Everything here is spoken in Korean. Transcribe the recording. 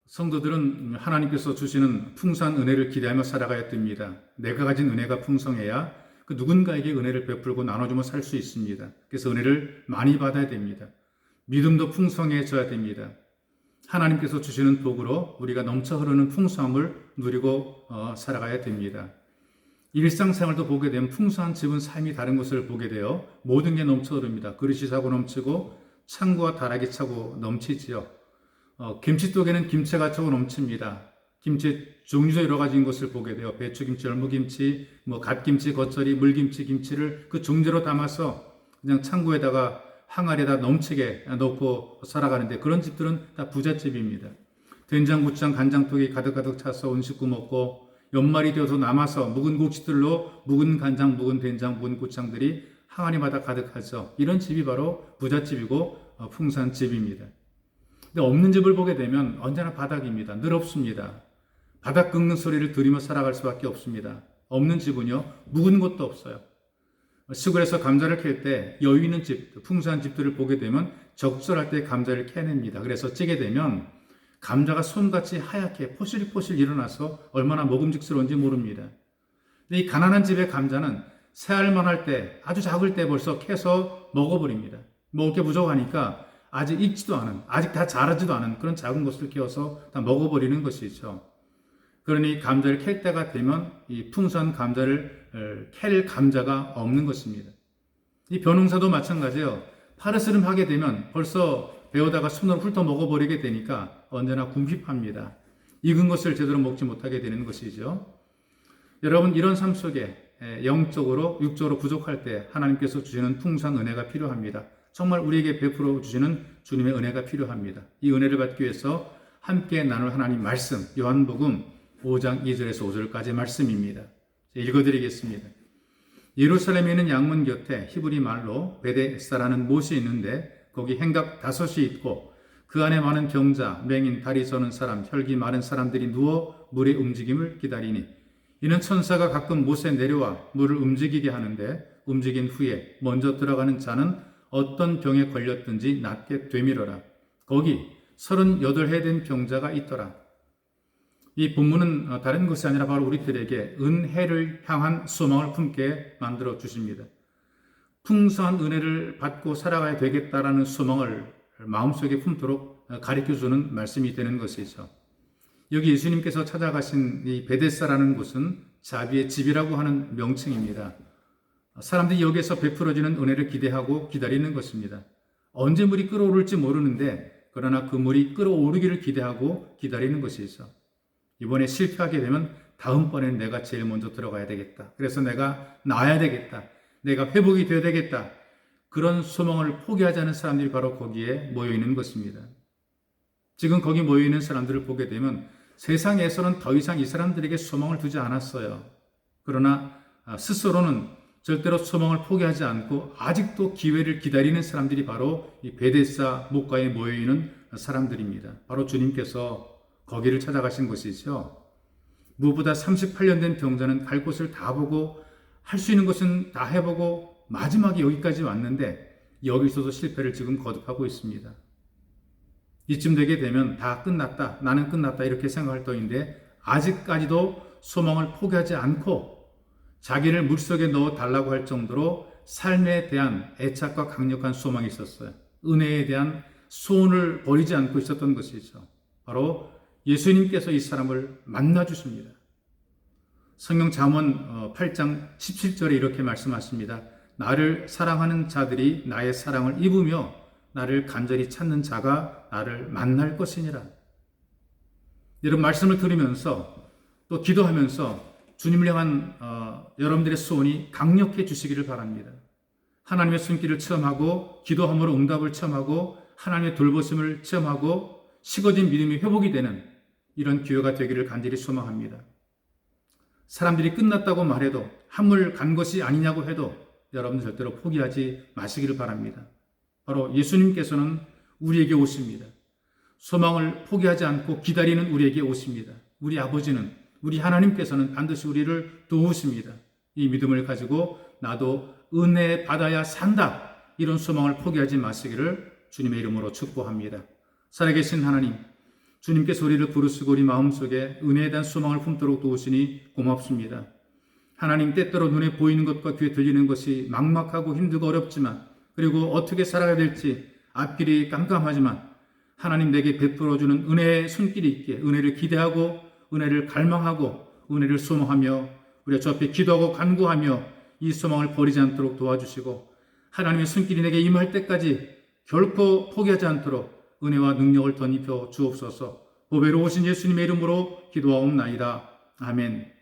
성도들은 하나님께서 주시는 풍성한 은혜를 기대하며 살아가야 됩니다. 내가 가진 은혜가 풍성해야 그 누군가에게 은혜를 베풀고 나눠주며 살 수 있습니다. 그래서 은혜를 많이 받아야 됩니다. 믿음도 풍성해져야 됩니다. 하나님께서 주시는 복으로 우리가 넘쳐 흐르는 풍성함을 누리고 살아가야 됩니다. 일상생활도 보게 되면 풍성한 집은 삶이 다른 것을 보게 되어 모든 게 넘쳐 흐릅니다. 그릇이 차고 넘치고 창고와 다락이 차고 넘치지요. 김치독에는 김치가 차고 넘칩니다. 김치 종류도 여러 가지인 것을 보게 돼요. 배추김치, 열무김치, 갓김치, 겉절이, 물김치, 김치를 그 종류로 담아서 그냥 창고에다가 항아리에다 넘치게 넣고 살아가는데 그런 집들은 다 부잣집입니다. 된장국장, 간장통이 가득가득 차서 온 식구 먹고 연말이 되어서 남아서 묵은 국수들로 묵은 간장, 묵은 된장, 묵은 고창들이 항아리마다 가득하죠. 이런 집이 바로 부잣집이고 풍성한 집입니다. 근데 없는 집을 보게 되면 언제나 바닥입니다. 늘 없습니다. 바닥 긁는 소리를 들으며 살아갈 수밖에 없습니다. 없는 집은요, 묵은 곳도 없어요. 시골에서 감자를 캘 때 여유 있는 집, 풍성한 집들을 보게 되면 적절할 때 감자를 캐냅니다. 그래서 찌게 되면 감자가 솜같이 하얗게 포실포실 일어나서 얼마나 먹음직스러운지 모릅니다. 근데 이 가난한 집의 감자는 새알만 할 때, 아주 작을 때 벌써 캐서 먹어버립니다. 먹을 게 부족하니까 아직 익지도 않은, 아직 다 자라지도 않은 그런 작은 것을 키워서 다 먹어버리는 것이죠. 그러니 감자를 캘 때가 되면 이 풍성한 감자를 캘 감자가 없는 것입니다. 이 벼농사도 마찬가지예요. 파르스름 하게 되면 벌써 베어다가 손으로 훑어 먹어버리게 되니까 언제나 궁핍합니다. 익은 것을 제대로 먹지 못하게 되는 것이죠. 여러분, 이런 삶 속에 영적으로, 육적으로 부족할 때 하나님께서 주시는 풍성한 은혜가 필요합니다. 정말 우리에게 베풀어 주시는 주님의 은혜가 필요합니다. 이 은혜를 받기 위해서 함께 나눌 하나님 말씀, 요한복음 5장 2절에서 5절까지 말씀입니다. 읽어드리겠습니다. 예루살렘에 있는 양문 곁에 히브리 말로 베데스다라는 못이 있는데 거기 행각 5이 있고 그 안에 많은 경자, 맹인, 다리 저는 사람, 혈기 많은 사람들이 누워 물의 움직임을 기다리니 이는 천사가 가끔 못에 내려와 물을 움직이게 하는데 움직인 후에 먼저 들어가는 자는 어떤 병에 걸렸든지 낫게 되밀어라. 거기 38해 된 병자가 있더라. 이 본문은 다른 것이 아니라 바로 우리들에게 은혜를 향한 소망을 품게 만들어 주십니다. 풍성한 은혜를 받고 살아가야 되겠다라는 소망을 마음속에 품도록 가르쳐주는 말씀이 되는 것이죠. 여기 예수님께서 찾아가신 이 베데스다라는 곳은 자비의 집이라고 하는 명칭입니다. 사람들이 여기에서 베풀어지는 은혜를 기대하고 기다리는 것입니다. 언제 물이 끓어오를지 모르는데 그러나 그 물이 끓어오르기를 기대하고 기다리는 것이죠. 이번에 실패하게 되면 다음번에는 내가 제일 먼저 들어가야 되겠다. 그래서 내가 나아야 되겠다. 내가 회복이 되어야 되겠다. 그런 소망을 포기하지 않은 사람들이 바로 거기에 모여있는 것입니다. 지금 거기 모여있는 사람들을 보게 되면 세상에서는 더 이상 이 사람들에게 소망을 두지 않았어요. 그러나 스스로는 절대로 소망을 포기하지 않고 아직도 기회를 기다리는 사람들이 바로 이 베데스다 목가에 모여있는 사람들입니다. 바로 주님께서 거기를 찾아가신 것이죠. 무엇보다 38년 된 병자는 갈 곳을 다 보고 할 수 있는 것은 다 해보고 마지막에 여기까지 왔는데 여기서도 실패를 지금 거듭하고 있습니다. 이쯤 되게 되면 다 끝났다, 나는 끝났다 이렇게 생각할 터인데 아직까지도 소망을 포기하지 않고 자기를 물속에 넣어 달라고 할 정도로 삶에 대한 애착과 강력한 소망이 있었어요. 은혜에 대한 소원을 버리지 않고 있었던 것이죠. 바로 예수님께서 이 사람을 만나 주십니다. 성경 잠언 8장 17절에 이렇게 말씀하십니다. 나를 사랑하는 자들이 나의 사랑을 입으며 나를 간절히 찾는 자가 나를 만날 것이니라. 이런 말씀을 들으면서 또 기도하면서 주님을 향한 여러분들의 소원이 강력해지시기를 바랍니다. 하나님의 손길을 체험하고 기도함으로 응답을 체험하고 하나님의 돌보심을 체험하고 식어진 믿음이 회복이 되는 이런 기회가 되기를 간절히 소망합니다. 사람들이 끝났다고 말해도 한물 간 것이 아니냐고 해도 여러분 절대로 포기하지 마시기를 바랍니다. 바로 예수님께서는 우리에게 오십니다. 소망을 포기하지 않고 기다리는 우리에게 오십니다. 우리 아버지는, 우리 하나님께서는 반드시 우리를 도우십니다. 이 믿음을 가지고 나도 은혜 받아야 산다. 이런 소망을 포기하지 마시기를 주님의 이름으로 축복합니다. 살아계신 하나님, 주님께서 우리를 부르시고 우리 마음속에 은혜에 대한 소망을 품도록 도우시니 고맙습니다. 하나님, 때때로 눈에 보이는 것과 귀에 들리는 것이 막막하고 힘들고 어렵지만, 그리고 어떻게 살아야 될지 앞길이 깜깜하지만, 하나님 내게 베풀어주는 은혜의 손길이 있기에 은혜를 기대하고 은혜를 갈망하고 은혜를 소망하며 우리가 주 앞에 기도하고 간구하며 이 소망을 버리지 않도록 도와주시고, 하나님의 손길이 내게 임할 때까지 결코 포기하지 않도록 은혜와 능력을 덧입혀 주옵소서. 보배로 오신 예수님의 이름으로 기도하옵나이다. 아멘.